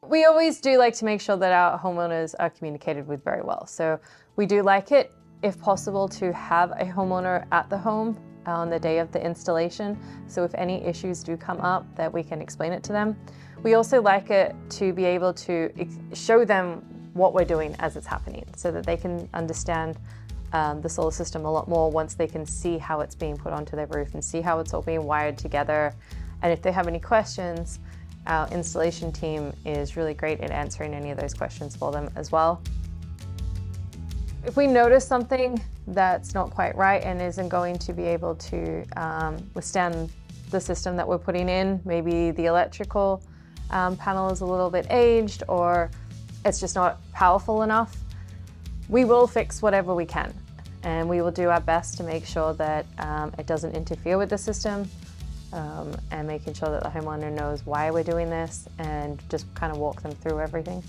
We always do like to make sure that our homeowners are communicated with very well. So we do like it, if possible, to have a homeowner at the home on the day of the installation. So if any issues do come up, that we can explain it to them. We also like it to be able to show them what we're doing as it's happening, so that they can understand the solar system a lot more once they can see how it's being put onto their roof and see how it's all being wired together. And if they have any questions, our installation team is really great at answering any of those questions for them as well. If we notice something that's not quite right and isn't going to be able to withstand the system that we're putting in, maybe the electrical panel is a little bit aged or it's just not powerful enough, we will fix whatever we can. And we will do our best to make sure that it doesn't interfere with the system, and making sure that the homeowner knows why we're doing this and just kind of walk them through everything.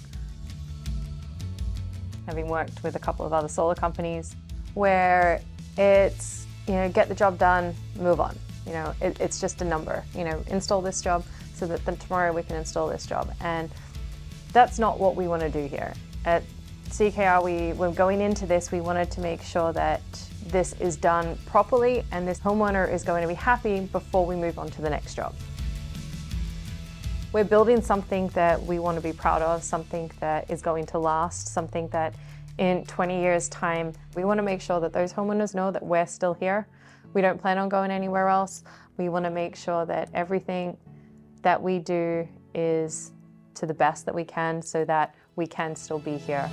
Having worked with a couple of other solar companies where it's, get the job done, move on. It's just a number, install this job so that then tomorrow we can install this job. And that's not what we want to do here. At CKR, when going into this, we wanted to make sure that this is done properly and this homeowner is going to be happy before we move on to the next job. We're building something that we want to be proud of, something that is going to last, something that in 20 years' time, we want to make sure that those homeowners know that we're still here. We don't plan on going anywhere else. We want to make sure that everything that we do is to the best that we can so that we can still be here.